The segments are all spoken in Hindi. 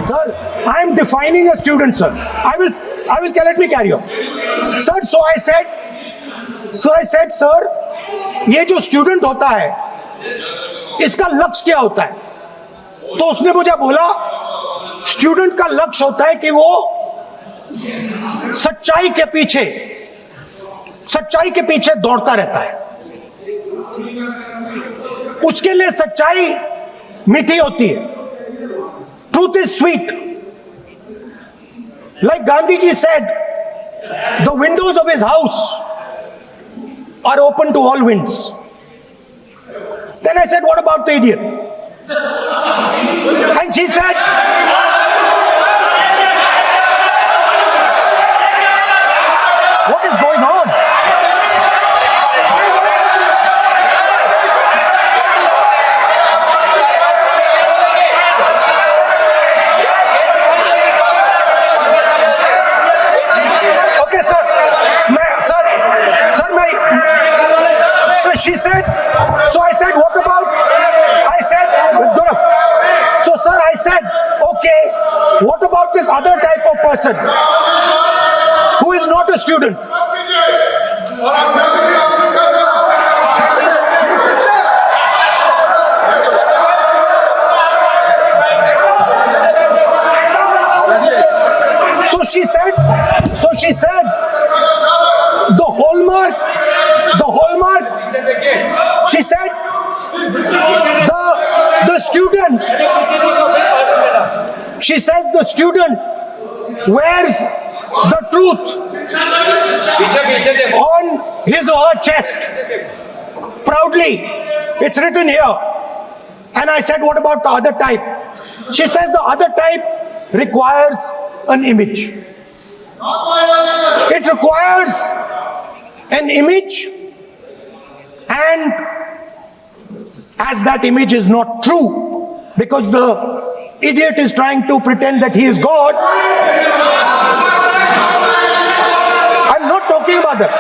Sir, I am defining a student, sir. I will let me carry on. Sir, so I said, sir, ये जो स्टूडेंट होता है, इसका लक्ष्य क्या होता है? तो उसने मुझे बोला, स्टूडेंट का लक्ष्य होता है कि वो सच्चाई के पीछे दौड़ता रहता है। उसके लिए सच्चाई मीठी होती है। Truth is sweet. Like Gandhi ji said, the windows of his house are open to all winds. Then I said, what about the idiot? And she said, what is going on? She said, so I said, what about, so sir, I said, okay, what about this other type of person who is not a student? So she said, the hallmark, she said, the student, she says the student wears the truth on his or her chest proudly. It's written here. And I said, what about the other type? She says the other type requires an image. It requires an image, and as that image is not true, because the idiot is trying to pretend that he is God. I'm not talking about that.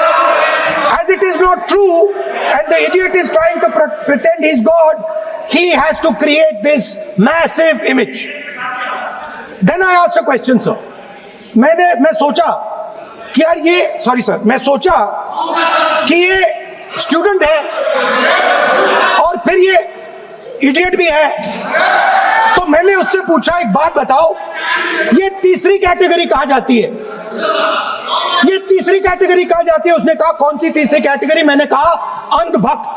As it is not true, and the idiot is trying to pretend he's God, he has to create this massive image. Then I asked a question, sir. मैं सोचा कि यार ये, सॉरी सर, मैं सोचा कि ये स्टूडेंट है और फिर ये इडियट भी है, तो मैंने उससे पूछा, एक बात बताओ, ये तीसरी कैटेगरी कहाँ जाती है? ये तीसरी कैटेगरी कहाँ जाती है? उसने कहा, कौन सी तीसरी कैटेगरी? मैंने कहा, अंधभक्त।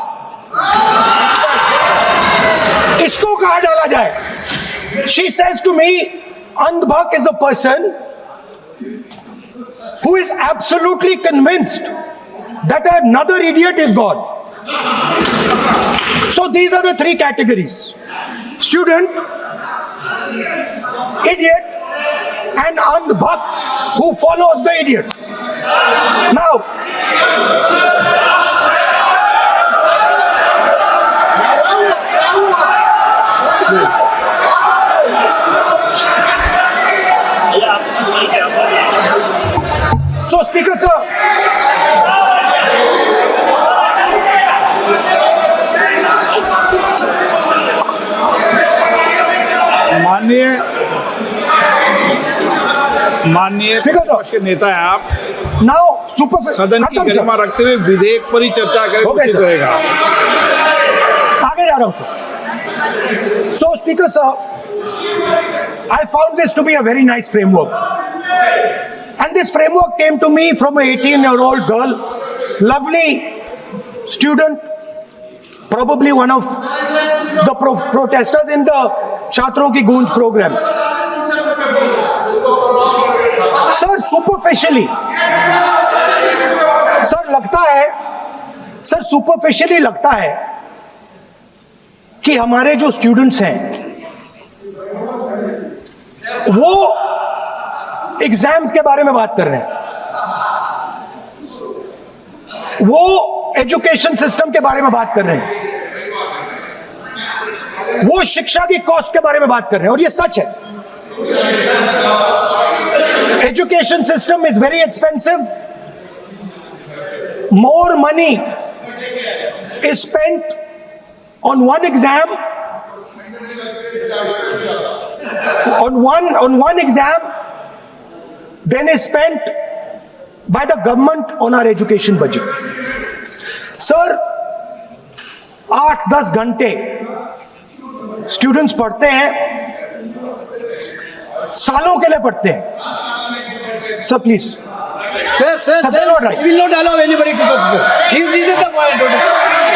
इसको कहाँ डाला जाए? She says to me, अंधभक्त is a person who is absolutely convinced that another idiot is God. So these are the three categories: student, idiot, and andhbhakt who follows the idiot. Now, so Speaker sir, माननीय विपक्ष के नेता है आप। नाउ सदन की गरिमा रखते हुए विधेयक पर ही चर्चा करें, उचित रहेगा। आगे जा रहा हूं sir. So Speaker sir, I found this to be a very nice framework, and this framework came to me from an 18-year-old girl, lovely student, probably one of the protesters in the Chhatron Ki Goonj programs. Sir superficially लगता है कि हमारे जो स्टूडेंट्स हैं वो एग्जाम्स के बारे में बात कर रहे हैं, वो एजुकेशन सिस्टम के बारे में बात कर रहे हैं, वो शिक्षा की कॉस्ट के बारे में बात कर रहे हैं, और ये सच है। Education system is very expensive. More money is spent on one exam on one exam, then is spent by the government on our education budget. Sir, 8-10 घंटे स्टूडेंट्स पढ़ते हैं, सालों के लिए पढ़ते हैं. Sir please. Sir, Sir, they're not right. we will not allow anybody to talk. This is the point.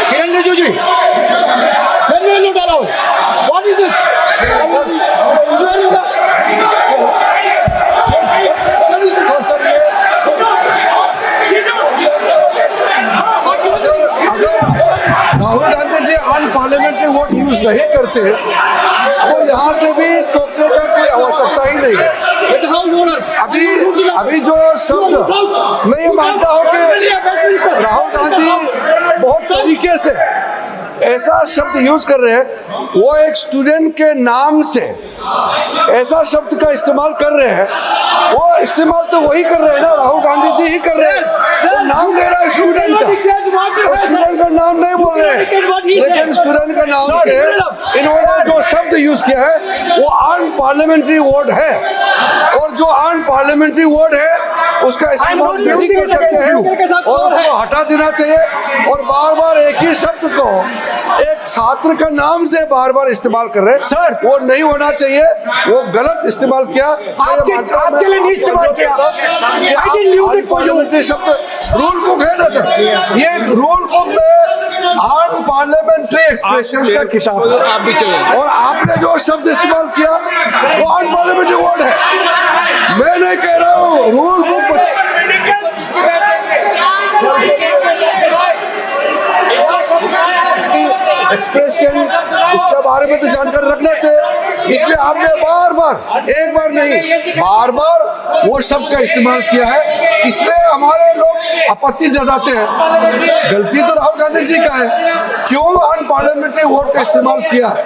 Kiran Rijiju, then we will not allow. What is this? Rahul Gandhi ji unparliamentary vote use नहीं करते तो यहाँ से भी टोकने का कोई आवश्यकता ही नहीं है. अभी जो शब्द मैं ये मानता हूँ कि राहुल गांधी बहुत तरीके से ऐसा शब्द यूज कर रहे हैं, वो एक स्टूडेंट के नाम से ऐसा शब्द का इस्तेमाल कर रहे हैं. वो इस्तेमाल तो वही कर रहे हैं ना, राहुल गांधी जी ही कर रहे हैं. वो नाम ले रहा है स्टूडेंट का, स्टूडेंट का नाम नहीं बोल रहे हैं, लेकिन स्टूडेंट का नाम से इन्होंने जो शब्द यूज किया है वो अनपार्लियामेंट्री वर्ड है, और जो अनपार्लियामेंट्री वर्ड है उसका इस्तेमाल नहीं कर सकते हैं और उसको हटा देना चाहिए. और बार बार एक ही शब्द को एक छात्र का नाम से बार बार इस्तेमाल कर रहे हैं. सर, वो नहीं होना चाहिए, वो गलत इस्तेमाल किया. आपके लिए नहीं इस्तेमाल किया. I didn't use it for you. शब्द रूल बुक है ना सर, ये रूल बुक में अनपार्लियामेंट्री एक्सप्रेशन का किताब है. आप भी चले. और आपने जो शब्द इस्तेमाल किया वो अनपार्लियामेंट्री वर्ड है. मैं नहीं कह रहा हूँ, रूल बुक एक्सप्रेशन इसके बारे में तो जानकारी रखना चाहिए. इसलिए आपने बार बार, एक बार नहीं बार बार वो शब्द का इस्तेमाल किया है, इसलिए हमारे लोग आपत्ति जताते हैं. गलती तो राहुल गांधी जी का है, क्यों अनपार्लियामेंट्री वोट का इस्तेमाल किया है.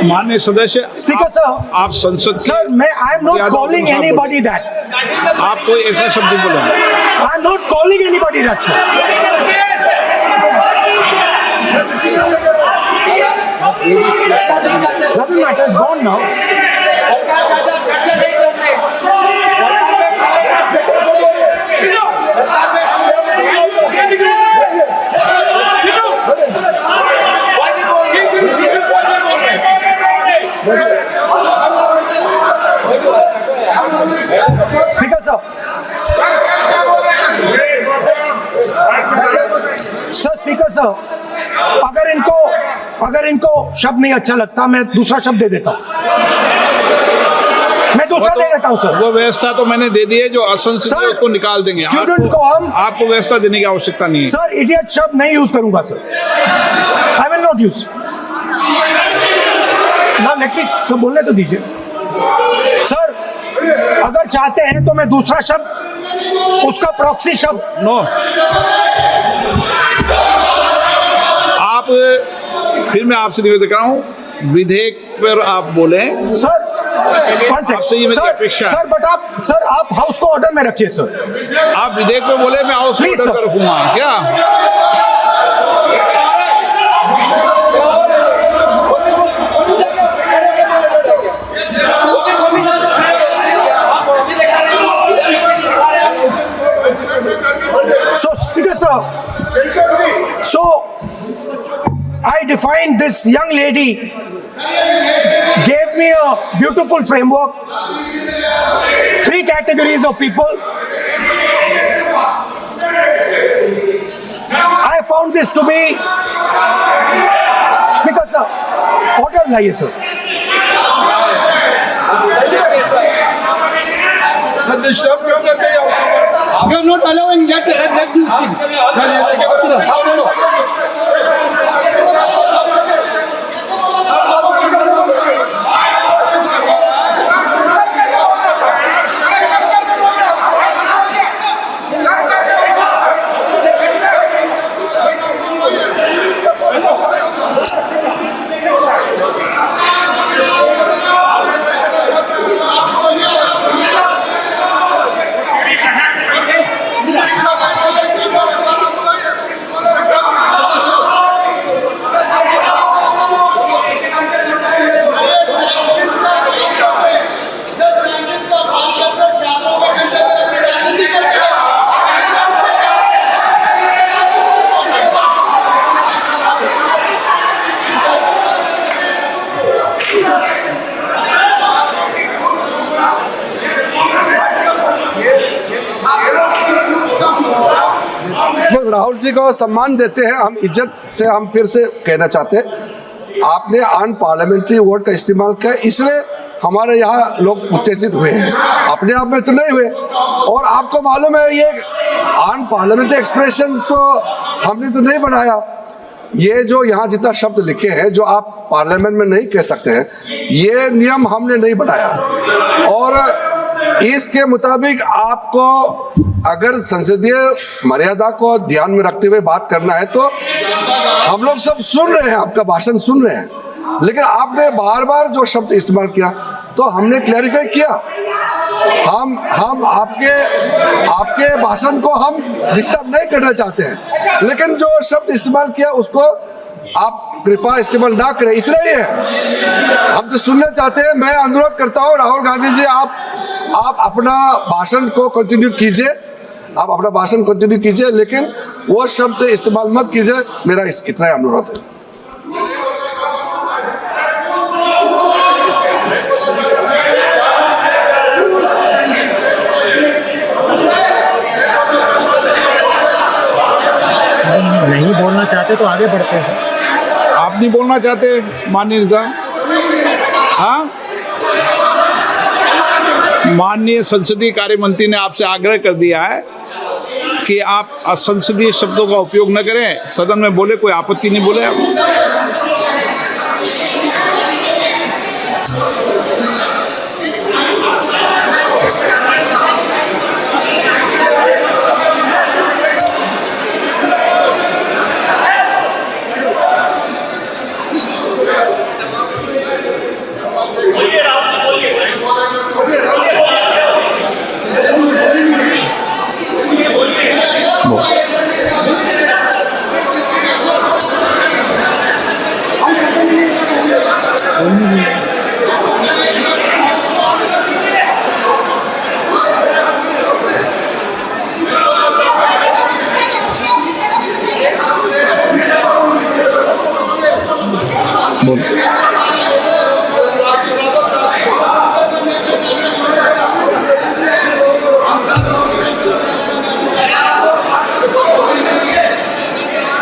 माननीय सदस्य, स्पीकर सर, आप संसद सर मैं I am not calling anybody that. आप कोई ऐसा शब्द बोले. I am not calling anybody that sir. Nothing matters, gone now. Speaker sir. Sir, Speaker sir, अगर इनको शब्द नहीं अच्छा लगता मैं दूसरा शब्द दे देता हूं. मैं दूसरा दे देता हूं सर. वो व्यवस्था तो मैंने दे दी है, जो असंसदीय सर, उसको निकाल देंगे. स्टूडेंट को हम आपको व्यवस्था देने की आवश्यकता नहीं है. सर इडियट शब्द नहीं यूज करूंगा sir. I will not use. ना लेट मी सब बोलने तो दीजिए सर. अगर चाहते हैं तो मैं दूसरा शब्द, उसका प्रॉक्सी शब्द. नो, आप फिर मैं आपसे निवेदन कर रहा हूँ, विधेयक पर आप बोले. सर आपसे ये मेरी अपेक्षा है. सर बट आप हाउस को ऑर्डर में रखिए सर. आप विधेयक पे बोले, मैं हाउस में Please, ऑर्डर sir. रखूंगा क्या. So Speaker sir, so I defined this young lady, gave me a beautiful framework, 3 categories of people. I found this to be, Speaker sir, order लाइए sir. You are not allowing that. Let me Rahul ji को सम्मान देते हैं, हम इज्जत से हम फिर से कहना चाहते हैं, आपने अनपार्लियामेंट्री वर्ड का इस्तेमाल किया, इसलिए हमारे यहाँ लोग उत्तेजित हुए हैं, अपने आप में तो नहीं हुए। और आपको मालूम है ये अनपार्लियामेंट्री एक्सप्रेशंस तो हमने तो नहीं बनाया, ये जो यहाँ जितना शब्द लिखे हैं जो आप पार्लियामेंट में नहीं कह सकते हैं, ये नियम हमने नहीं बनाया। और इसके मुताबिक आपको अगर संसदीय मर्यादा को ध्यान में रखते हुए बात करना है तो हम लोग सब सुन रहे हैं, आपका भाषण सुन रहे हैं, लेकिन आपने बार बार जो शब्द इस्तेमाल किया तो हमने क्लैरिफाई किया। हम आपके भाषण को हम डिस्टर्ब नहीं करना चाहते हैं, लेकिन जो शब्द इस्तेमाल किया उसको आप कृपया इस्तेमाल ना करें, इतना ही है। हम तो सुनना चाहते हैं। मैं अनुरोध करता हूँ राहुल गांधी जी, आप अपना भाषण को कंटिन्यू कीजिए, आप अपना भाषण कंटिन्यू कीजिए, लेकिन वो शब्द इस्तेमाल मत कीजिए, मेरा इतना ही अनुरोध है। नहीं बोलना चाहते तो आगे बढ़ते हैं। आप नहीं बोलना चाहते माननीय नेता? हाँ, माननीय संसदीय कार्य मंत्री ने आपसे आग्रह कर दिया है कि आप असंसदीय शब्दों का उपयोग न करें, सदन में बोले, कोई आपत्ति नहीं बोले आप।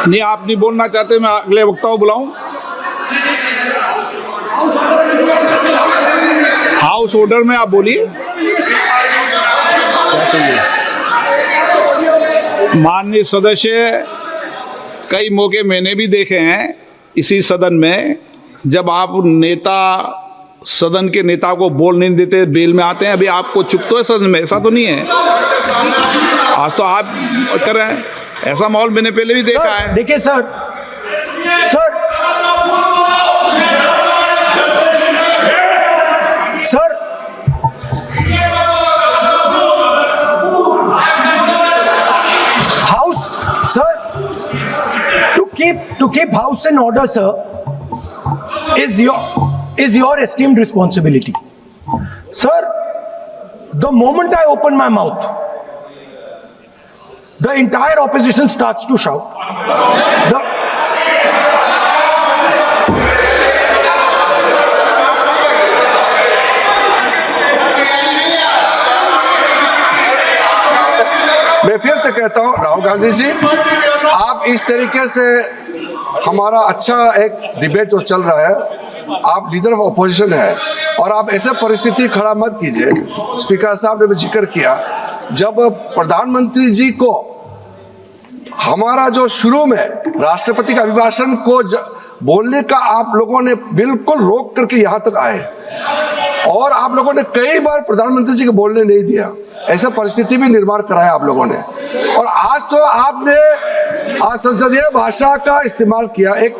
नहीं, आप नहीं बोलना चाहते, मैं अगले वक्ता को बुलाऊं। हाउस ऑर्डर में आप बोलिए। माननीय सदस्य, कई मौके मैंने भी देखे हैं इसी सदन में, जब आप नेता सदन के नेता को बोल नहीं देते, बेल में आते हैं। अभी आपको चुप तो है सदन में, ऐसा तो नहीं है। आज तो आप कर रहे हैं, ऐसा माहौल मैंने पहले भी देखा है। देखिए sir, house sir, to keep house in order, sir, is your esteemed responsibility. Sir, the moment I open my mouth, the entire opposition starts to shout. मैं फिर से कहता हूँ राहुल गांधी जी, आप इस तरीके से हमारा अच्छा एक डिबेट जो चल रहा है, आप लीडर ऑफ अपोजिशन है और आप ऐसे परिस्थिति खड़ा मत कीजिए। स्पीकर साहब ने भी जिक्र किया, जब प्रधानमंत्री जी को हमारा जो शुरू में राष्ट्रपति का अभिभाषण को बोलने का आप लोगों ने बिल्कुल रोक करके यहाँ तक आए और आप लोगों ने कई बार प्रधानमंत्री जी को बोलने नहीं दिया, ऐसा परिस्थिति भी निर्माण कराया आप लोगों ने। और आज तो आपने संसदीय भाषा का इस्तेमाल किया, एक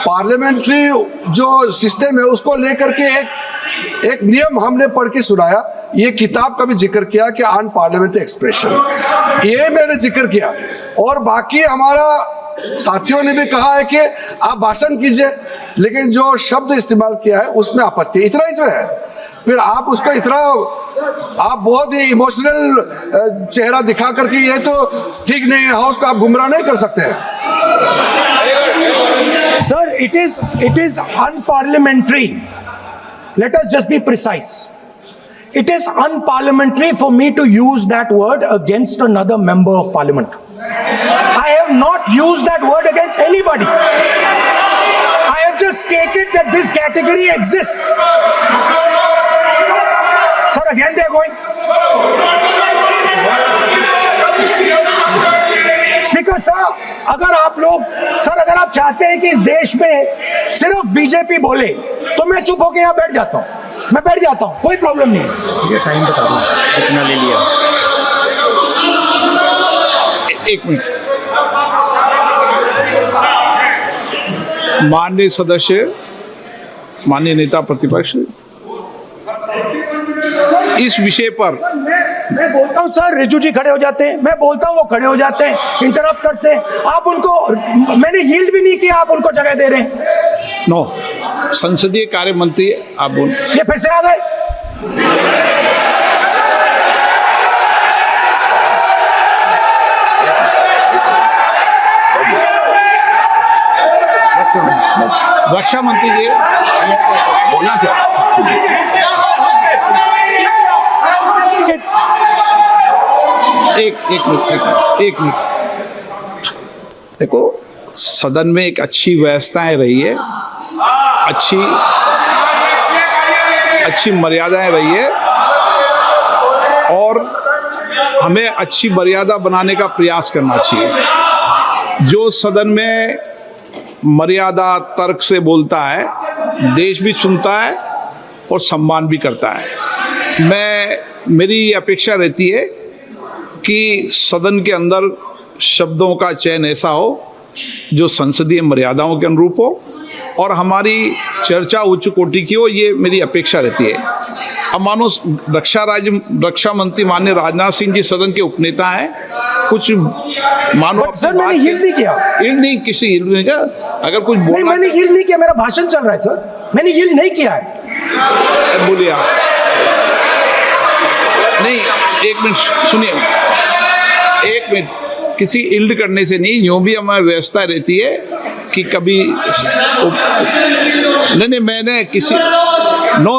पार्लियामेंट्री जो सिस्टम है उसको लेकर के एक नियम हमने पढ़ के सुनाया। ये किताब का भी जिक्र किया कि अनपार्लियामेंट्री एक्सप्रेशन, ये मैंने जिक्र किया। और बाकी हमारा साथियों ने भी कहा है कि आप भाषण कीजिए, लेकिन जो शब्द इस्तेमाल किया है उसमें आपत्ति, इतना ही जो है। फिर आप उसका इतना आप बहुत ही इमोशनल चेहरा दिखा करके ये तो ठीक नहीं है, हाउस को आप गुमराह नहीं कर सकते हैं। Sir, it is unparliamentary. Let us just be precise. It is unparliamentary for me to use that word against another member of parliament. I have not used that word against anybody. I have just stated that this category exists. Sir, again they are going. Speaker साहब, अगर आप चाहते हैं कि इस देश में सिर्फ बीजेपी बोले तो मैं चुप होकर यहाँ बैठ जाता हूँ, कोई प्रॉब्लम नहीं है। टाइम बता दो कितना ले लिया। एक मिनट। माननीय सदस्य, माननीय नेता प्रतिपक्ष, इस विषय पर मैं बोलता हूं सर, रिजू जी खड़े हो जाते हैं, मैं बोलता हूं वो खड़े हो जाते हैं, इंटरप्ट करते हैं। आप उनको, मैंने यील्ड भी नहीं किया, आप उनको जगह दे रहे हैं। नो, संसदीय कार्य मंत्री आप बोल। ये फिर से आ गए। रक्षा मंत्री जी बोलना क्या? एक मिनट। देखो, सदन में एक अच्छी व्यवस्थाएं रही है, अच्छी मर्यादाएं रही है, और हमें अच्छी मर्यादा बनाने का प्रयास करना चाहिए। जो सदन में मर्यादा तर्क से बोलता है, देश भी सुनता है और सम्मान भी करता है। मेरी अपेक्षा रहती है कि सदन के अंदर शब्दों का चयन ऐसा हो जो संसदीय मर्यादाओं के अनुरूप हो और हमारी चर्चा उच्च कोटि की हो, ये मेरी अपेक्षा रहती है। अब मानो रक्षा मंत्री माननीय राजनाथ सिंह जी सदन के उपनेता हैं, कुछ मानो सर मैंने यील्ड नहीं किया। यील्ड नहीं, किसी यील्ड नहीं किया। अगर कुछ नहीं, मैंने यील्ड नहीं किया, मेरा भाषण चल रहा है सर, मैंने यील्ड नहीं किया है। बोलिए आप। नहीं, एक मिनट सुनिए, एक मिनट। किसी इल्ड करने से नहीं, यूं भी हमारी व्यवस्था रहती है कि कभी नहीं, मैंने किसी नो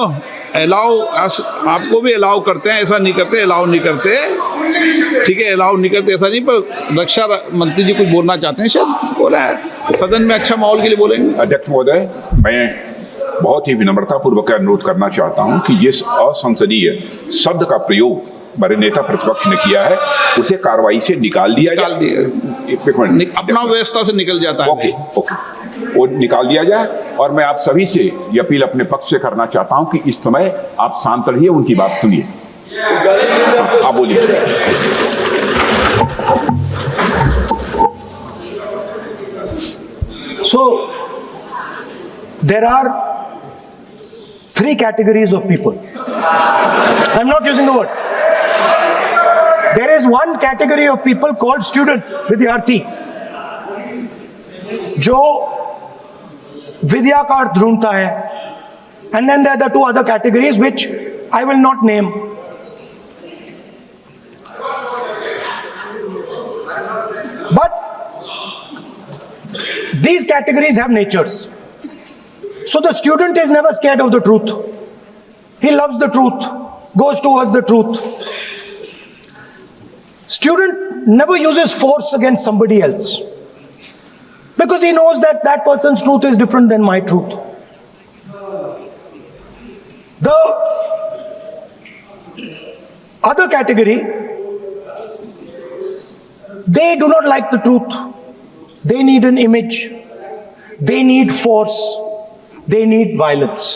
अलाउ, आपको भी अलाउ करते हैं, ऐसा नहीं करते, अलाउ नहीं करते, ठीक है, अलाउ नहीं करते ऐसा नहीं। पर रक्षा मंत्री जी कुछ बोलना चाहते हैं, शायद बोला है, सदन में अच्छा माहौल के लिए बोलेंगे। अध्यक्ष महोदय, मैं बहुत ही विनम्रतापूर्वक अनुरोध करना चाहता हूं कि ये असंसदीय शब्द का प्रयोग हमारे नेता प्रतिपक्ष ने किया है, उसे कार्रवाई से निकाल दिया जाए। अपना व्यवस्था से निकल जाता है। ओके, वो निकाल दिया जाए। और मैं आप सभी से ये अपील अपने पक्ष से करना चाहता हूं कि इस समय आप शांत रहिए, उनकी बात सुनिए। आप बोलिए। So there are three categories of people. I'm not using the word. There is one category of people called student, विद्यार्थी, जो विद्या का अर्थ ढूंढता है, and then there are the two other categories which I will not name. But these categories have natures. So the student is never scared of the truth. He loves the truth, goes towards the truth. Student never uses force against somebody else because he knows that that person's truth is different than my truth. The other category, they do not like the truth. They need an image. They need force. They need violence.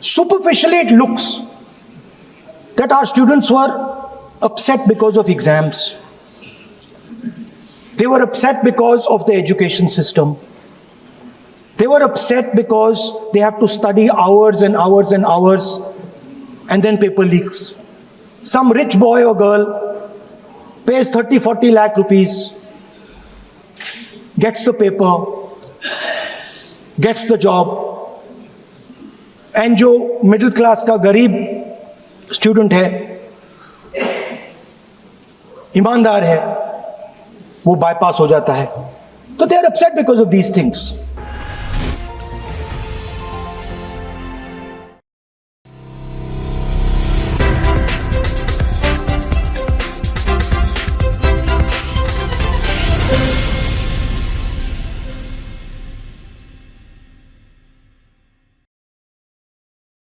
Superficially, it looks that our students were upset because of exams. They were upset because of the education system. They were upset because they have to study hours and hours and hours, and then paper leaks. Some rich boy or girl pays 30-40 lakh rupees, gets the paper, gets the job, and जो मिडिल क्लास का गरीब स्टूडेंट है, ईमानदार है, वो बाईपास हो जाता है। तो they are upset because of these things.